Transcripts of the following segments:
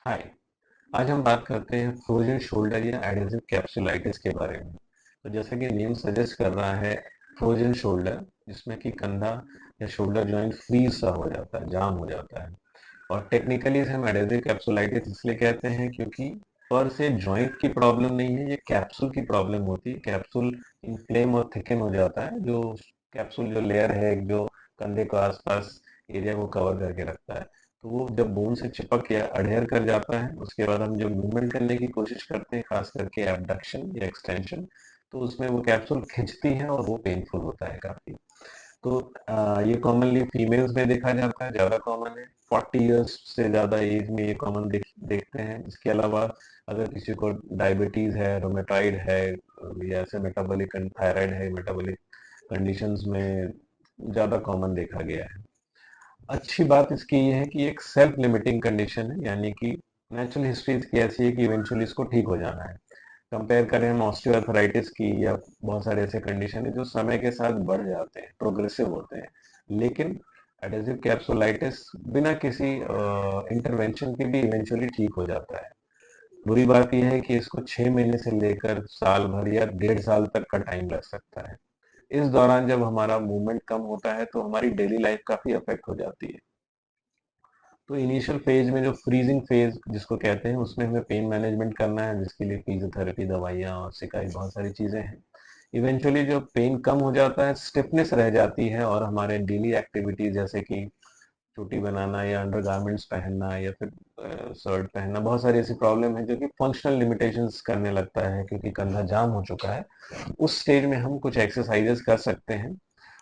हाय। आज हम बात करते हैं फ्रोजन शोल्डर या एडहेसिव कैप्सुलाइटिस के बारे में। तो जैसा कि नेम सजेस्ट कर रहा है, फ्रोजन शोल्डर जिसमें कि कंधा या शोल्डर जॉइंट फ्रीज सा हो जाता है, जाम हो जाता है। और टेक्निकली इसे हम एडहेसिव कैप्सुलाइटिस इसलिए कहते हैं क्योंकि पर से जॉइंट की प्रॉब्लम नहीं है, ये कैप्सूल की प्रॉब्लम होती है। कैप्सूल इन्फ्लेम और थिकन हो जाता है। जो कैप्सूल जो लेयर है, जो कंधे को आसपास एरिया को कवर करके रखता है, तो वो जब बोन से चिपक या अडहेयर कर जाता है, उसके बाद हम जब मूवमेंट करने की कोशिश करते हैं, खास करके एबडक्शन या एक्सटेंशन, तो उसमें वो कैप्सूल खिंचती है और वो पेनफुल होता है काफी। तो ये कॉमनली फीमेल्स में देखा जाता है, ज़्यादा कॉमन है। 40 इयर्स से ज़्यादा एज में ये कॉमन देखते हैं। इसके अलावा अगर किसी को डायबिटीज़ है, रोमेटॉइड है, या ऐसे मेटाबॉलिक थायराइड है, मेटाबॉलिक कंडीशंस में ज़्यादा कॉमन देखा गया है। अच्छी बात इसकी ये है कि एक सेल्फ लिमिटिंग कंडीशन है, यानी कि नेचुरल हिस्ट्री इसकी ऐसी है कि इवेंचुअली इसको ठीक हो जाना है। कंपेयर करें हम ऑस्टियोआर्थराइटिस की या बहुत सारे ऐसे कंडीशन है जो समय के साथ बढ़ जाते हैं, प्रोग्रेसिव होते हैं। लेकिन एडहेसिव कैप्सुलाइटिस बिना किसी इंटरवेंशन के भी इवेंचुअली ठीक हो जाता है। बुरी बात यह है कि इसको 6 महीने से लेकर साल भर या 1.5 साल तक का टाइम लग सकता है। इस दौरान जब हमारा मूवमेंट कम होता है तो हमारी डेली लाइफ काफी अफेक्ट हो जाती है। तो इनिशियल फेज में जो फ्रीजिंग फेज जिसको कहते हैं, उसमें हमें पेन मैनेजमेंट करना है, जिसके लिए फिजियोथेरेपी, दवाइयाँ और सिकाई बहुत सारी चीजें हैं। इवेंचुअली जो पेन कम हो जाता है, स्टिफनेस रह जाती है और हमारे डेली एक्टिविटीज जैसे कि चोटी बनाना या अंडरगारमेंट्स पहनना या फिर शर्ट पहनना, बहुत सारी ऐसी प्रॉब्लम है जो कि फंक्शनल लिमिटेशंस करने लगता है क्योंकि कंधा जाम हो चुका है। उस स्टेज में हम कुछ एक्सरसाइजेस कर सकते हैं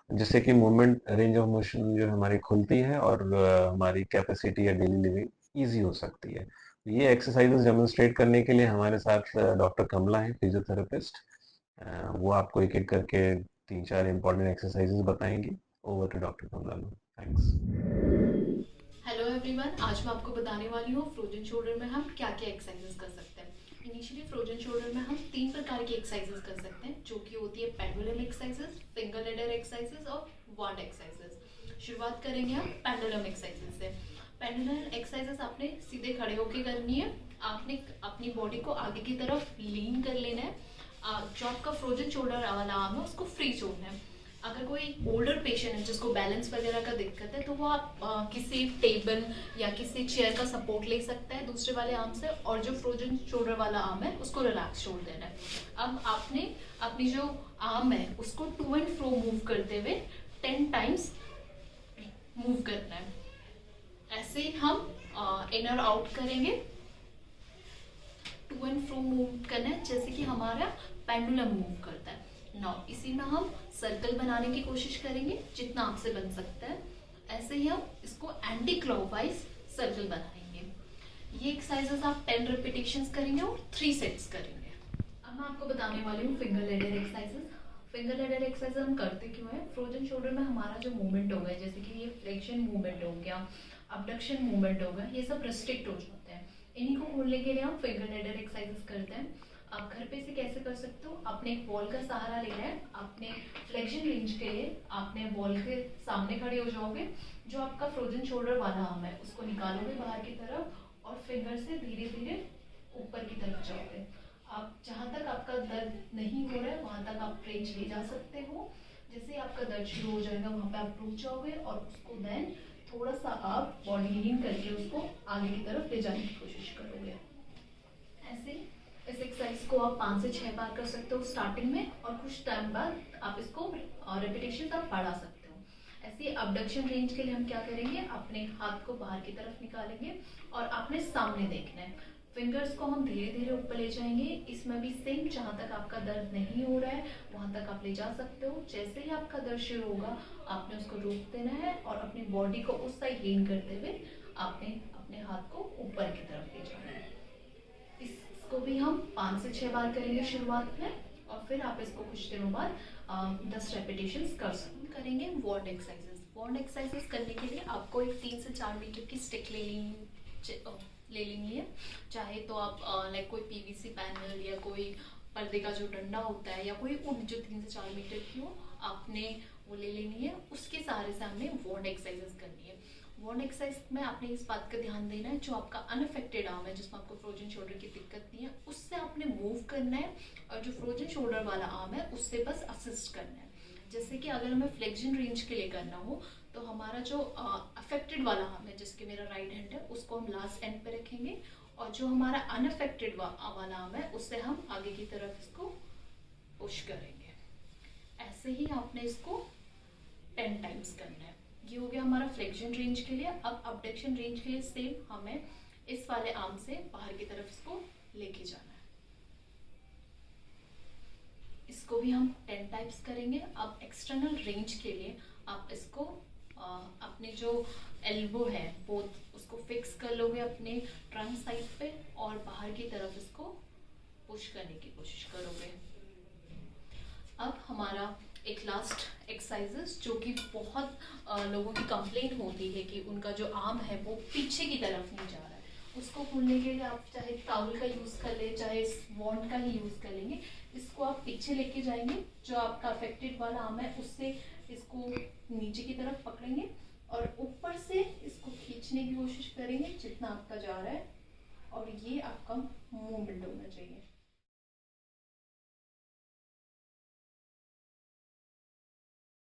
जिससे कि मूवमेंट, रेंज ऑफ मोशन जो हमारी खुलती है और हमारी कैपेसिटी या डेली लिविंग इजी हो सकती है। ये एक्सरसाइजेस डेमोन्स्ट्रेट करने के लिए हमारे साथ डॉक्टर कमला है, फिजियोथेरेपिस्ट। वो आपको एक एक करके 3-4 इंपॉर्टेंट एक्सरसाइजेस बताएंगी। Over to doctor Kamala. Thanks. Hello everyone, आज मैं आपको बताने वाली हूँ फ्रोजन शोल्डर में हम क्या क्या एक्सरसाइजेस कर सकते हैं। इनिशियली फ्रोजन शोल्डर में हम तीन प्रकार की एक्सरसाइजेस कर सकते हैं, जो कि होती है pendulum exercises, finger ladder exercises और वांड एक्सरसाइजेस। शुरुआत करेंगे हम पेंडुलम एक्सरसाइजेस से। पेंडुलम एक्सरसाइजेस आपने सीधे खड़े होकर करनी है। आपने अपनी बॉडी को आगे की तरफ लीन कर लेना है। जो आपका फ्रोजन शोल्डर वाला आर्म है उसको फ्री छोड़ना है। अगर कोई ओल्डर पेशेंट है जिसको बैलेंस वगैरह का दिक्कत है, तो वो आप किसी टेबल या किसी चेयर का सपोर्ट ले सकता है दूसरे वाले आर्म से, और जो फ्रोजन शोल्डर वाला आर्म है उसको रिलैक्स छोड़ देना है। अब आपने अपनी जो आर्म है उसको टू एंड फ्रो मूव करते हुए 10 टाइम्स मूव करना है। ऐसे ही हम इनर आउट करेंगे। टू एंड फ्रो मूव करना है जैसे कि हमारा पेंडुलम मूव करता है। नाउ इसी में हम सर्कल बनाने की कोशिश करेंगे जितना आपसे बन सकता है। ऐसे ही हम इसको एंटी क्लॉकवाइज सर्कल बनाएंगे। ये एक्सरसाइजेस आप 10 रिपीटेशंस करेंगे और 3 सेट्स करेंगे। अब मैं आपको बताने वाली हूँ finger ladder exercises. Finger ladder exercise हम करते क्यों है? फ्रोजन शोल्डर में हमारा जो मूवमेंट हो गया, जैसे कि ये फ्लेक्शन मूवमेंट हो गया, अबडक्शन मूवमेंट हो गया, ये सब रिस्ट्रिक्ट हो जाते हैं। इन्हीं को खोलने के लिए हम फिंगर लेडर एक्सरसाइजेस करते हैं। आप घर पे इसे कैसे कर सकते हो? आपने एक वॉल का सहारा लेना है। आपने फ्लेक्शन रेंज के लिए आपने वॉल के सामने खड़े हो जाओगे। जो आपका फ्रोजन शोल्डर वाला आर्म है उसको निकालोगे बाहर की तरफ और फिंगर से धीरे धीरे ऊपर की तरफ जाओगे। आप जहाँ तक आपका दर्द नहीं हो रहा है वहाँ तक आप रेंज ले जा सकते हो। जैसे ही आपका दर्द शुरू हो जाएगा वहाँ पे आप रुक जाओगे और उसको देन थोड़ा सा आप बॉडी लीन करके उसको आगे की तरफ ले जाने की कोशिश करोगे। ऐसे इस एक्सरसाइज को आप 5 से 6 बार कर सकते हो स्टार्टिंग में, और कुछ टाइम बाद आप इसको रेपिटेशन आप बढ़ा सकते हो। ऐसे अबडक्शन रेंज के लिए हम क्या करेंगे? अपने हाथ को बाहर की तरफ निकालेंगे और आपने सामने देखना है। फिंगर्स को हम धीरे धीरे ऊपर ले जाएंगे। इसमें भी सेम, जहाँ तक आपका दर्द नहीं हो रहा है वहाँ तक आप ले जा सकते हो। जैसे ही आपका दर्द शुरू होगा आपने उसको रोक देना है और अपनी बॉडी को उस साइड लीन करते हुए आपने अपने हाथ को ऊपर की तरफ ले जाना है। इसको भी हम 5 से 6 बार करेंगे शुरुआत में, और फिर आप इसको कुछ दिनों बाद 10 रेपिटेशन कर सकते करेंगे। वॉन्ड एक्सरसाइजेस। वॉन्ड एक्सरसाइजेस करने के लिए आपको एक 3 से 4 मीटर की स्टिक ले लेनी है। चाहे तो आप लाइक कोई पीवीसी पैनल या कोई पर्दे का जो डंडा होता है या कोई उड जो 3 से 4 मीटर की हो, आपने वो ले लेनी है। उसके सहारे से हमने वॉन्ड एक्सरसाइजेस करनी है। वार्म एक्सरसाइज में आपने इस बात का ध्यान देना है, जो आपका अनअफेक्टेड आर्म है जिसमें आपको फ्रोजन शोल्डर की दिक्कत नहीं है, उससे आपने मूव करना है, और जो फ्रोजन शोल्डर वाला आर्म है उससे बस असिस्ट करना है। जैसे कि अगर हमें फ्लेक्शन रेंज के लिए करना हो तो हमारा जो अफेक्टेड वाला आर्म है, जिसके मेरा राइट हैंड है, उसको हम लास्ट एंड पे रखेंगे, और जो हमारा अनअफेक्टेड वाला आर्म है उससे हम आगे की तरफ इसको पुश करेंगे। ऐसे ही आपने इसको 10 टाइम्स करना है। ये हो गया हमारा फ्लेक्शन रेंज के लिए। अब अबडक्शन रेंज के लिए सेम हमें इस वाले आर्म से बाहर की तरफ इसको लेके जाना है। इसको भी हम 10 टाइम्स करेंगे। अब एक्सटर्नल रेंज के लिए आप इसको अपने जो एल्बो है बोथ उसको फिक्स कर लोगे अपने ट्रंक साइड पे, और बाहर की तरफ इसको पुश करने की कोशिश करोगे। अब हमारा एक लास्ट एक्सरसाइजेस, जो कि बहुत लोगों की कंप्लेंट होती है कि उनका जो आर्म है वो पीछे की तरफ नहीं जा रहा है, उसको खोलने के लिए आप चाहे टावल का यूज़ कर ले, चाहे वॉन्ड का ही यूज़ कर लेंगे। इसको आप पीछे लेके जाएंगे, जो आपका अफेक्टेड वाला आर्म है उससे इसको नीचे की तरफ पकड़ेंगे, और ऊपर से इसको खींचने की कोशिश करेंगे जितना आपका जा रहा है, और ये आपका मूवमेंट होना चाहिए।